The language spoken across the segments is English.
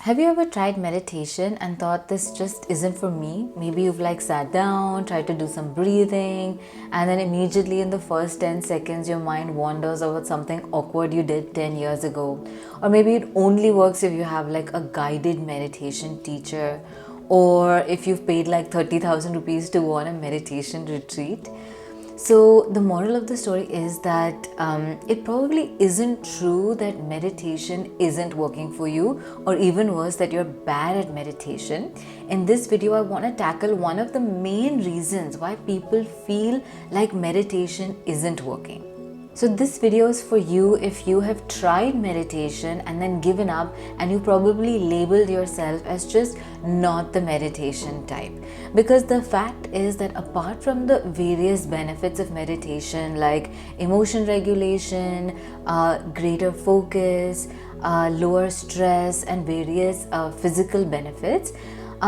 Have you ever tried meditation and thought this just isn't for me? Maybe you've sat down, tried to do some breathing, and then immediately in the first 10 seconds your mind wanders over something awkward you did 10 years ago. Or maybe it only works if you have a guided meditation teacher, or if you've paid 30,000 rupees to go on a meditation retreat. So, the moral of the story is that it probably isn't true that meditation isn't working for you, or even worse, that you're bad at meditation. In this video, I want to tackle one of the main reasons why people feel like meditation isn't working. So this video is for you if you have tried meditation and then given up, and you probably labeled yourself as just not the meditation type. Because the fact is that apart from the various benefits of meditation like emotion regulation, greater focus, lower stress, and various physical benefits,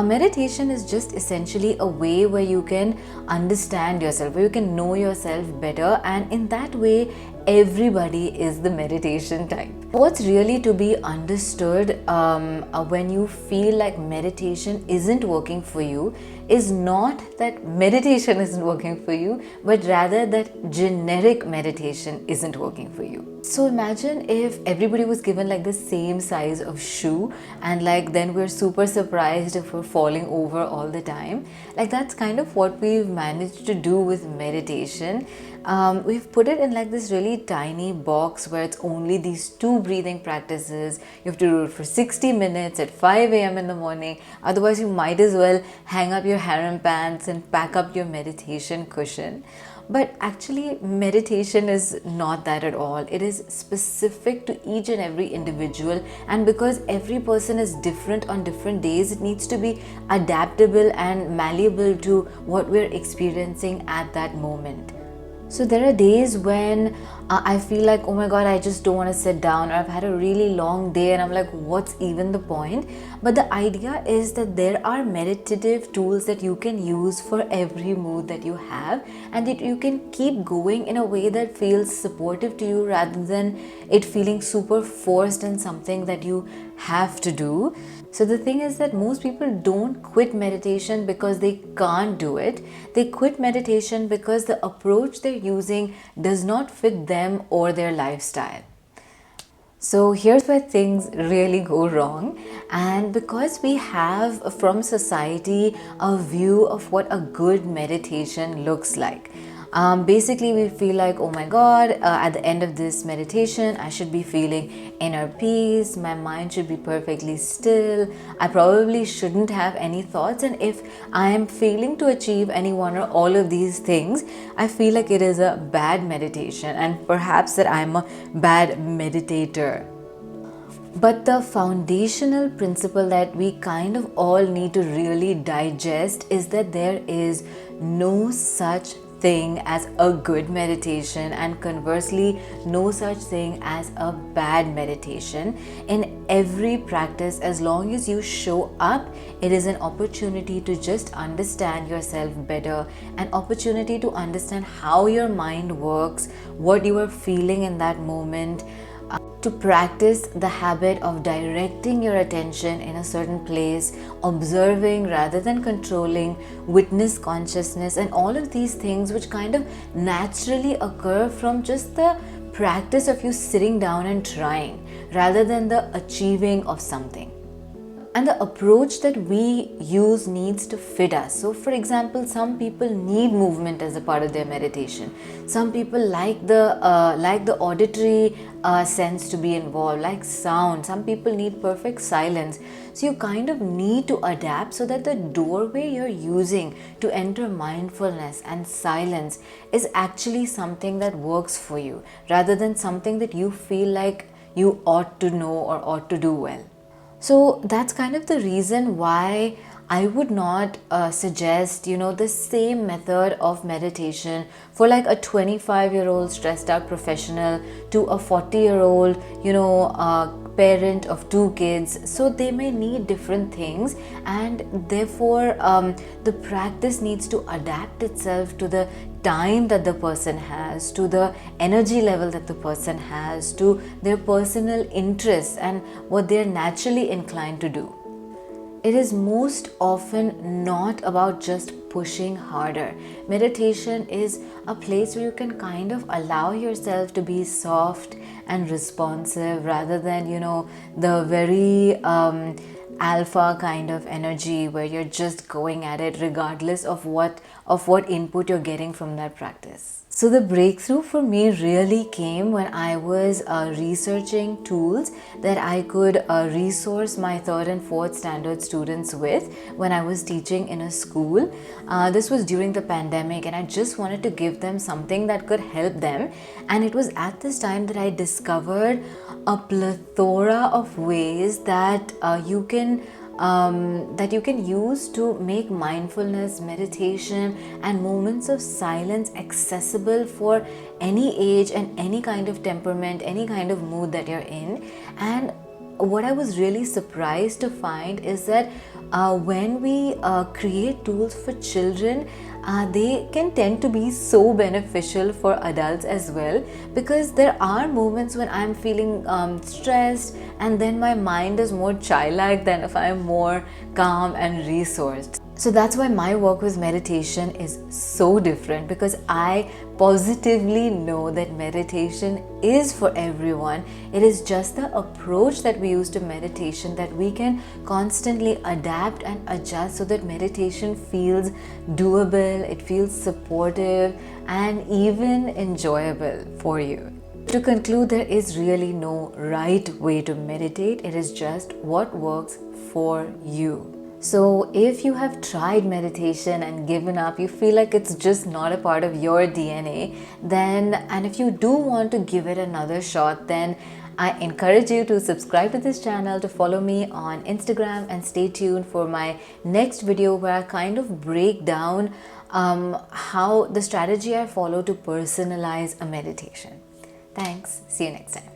meditation is just essentially a way where you can understand yourself, where you can know yourself better, and in that way, everybody is the meditation type. What's really to be understood when you feel like meditation isn't working for you is not that meditation isn't working for you, but rather that generic meditation isn't working for you. So imagine if everybody was given the same size of shoe, and then we're super surprised if we're falling over all the time. That's kind of what we've managed to do with meditation. We've put it in this really tiny box where it's only these two breathing practices. You have to do it for 60 minutes at 5 a.m. in the morning. Otherwise, you might as well hang up your harem pants and pack up your meditation cushion. But actually, meditation is not that at all. It is specific to each and every individual, and because every person is different on different days, it needs to be adaptable and malleable to what we're experiencing at that moment. So there are days when I feel like, oh my god, I just don't want to sit down, or I've had a really long day and I'm like, what's even the point? But the idea is that there are meditative tools that you can use for every mood that you have, and that you can keep going in a way that feels supportive to you rather than it feeling super forced and something that you have to do. So the thing is that most people don't quit meditation because they can't do it. They quit meditation because the approach they're using does not fit them or their lifestyle. So here's where things really go wrong, and because we have from society a view of what a good meditation looks like. Basically, we feel like, oh my god, at the end of this meditation, I should be feeling inner peace, my mind should be perfectly still, I probably shouldn't have any thoughts, and if I am failing to achieve any one or all of these things, I feel like it is a bad meditation, and perhaps that I'm a bad meditator. But the foundational principle that we kind of all need to really digest is that there is no such thing as a good meditation, and conversely, no such thing as a bad meditation. In every practice, as long as you show up, it is an opportunity to just understand yourself better, an opportunity to understand how your mind works, what you are feeling in that moment, to practice the habit of directing your attention in a certain place, observing rather than controlling, witness consciousness, and all of these things which kind of naturally occur from just the practice of you sitting down and trying rather than the achieving of something. And the approach that we use needs to fit us. So for example, some people need movement as a part of their meditation. Some people like the auditory sense to be involved, like sound. Some people need perfect silence. So you kind of need to adapt so that the doorway you're using to enter mindfulness and silence is actually something that works for you, rather than something that you feel like you ought to know or ought to do well. So that's kind of the reason why I would not suggest, the same method of meditation for a 25-year-old stressed out professional to a 40-year-old, parent of two kids, so they may need different things, and therefore the practice needs to adapt itself to the time that the person has, to the energy level that the person has, to their personal interests and what they're naturally inclined to do. It is most often not about just pushing harder. Meditation is a place where you can kind of allow yourself to be soft and responsive rather than, the very alpha kind of energy where you're just going at it regardless of what input you're getting from that practice. So the breakthrough for me really came when I was researching tools that I could resource my 3rd and 4th standard students with when I was teaching in a school. This was during the pandemic, and I just wanted to give them something that could help them. And it was at this time that I discovered a plethora of ways that you can use to make mindfulness, meditation, and moments of silence accessible for any age and any kind of temperament, any kind of mood that you're in. And what I was really surprised to find is that when we create tools for children, they can tend to be so beneficial for adults as well, because there are moments when I'm feeling stressed, and then my mind is more childlike than if I'm more calm and resourced. So that's why my work with meditation is so different, because I positively know that meditation is for everyone. It is just the approach that we use to meditation that we can constantly adapt and adjust so that meditation feels doable, it feels supportive, and even enjoyable for you. To conclude, there is really no right way to meditate. It is just what works for you. So if you have tried meditation and given up, you feel like it's just not a part of your DNA, and if you do want to give it another shot, then I encourage you to subscribe to this channel, to follow me on Instagram, and stay tuned for my next video where I kind of break down how the strategy I follow to personalize a meditation. Thanks. See you next time.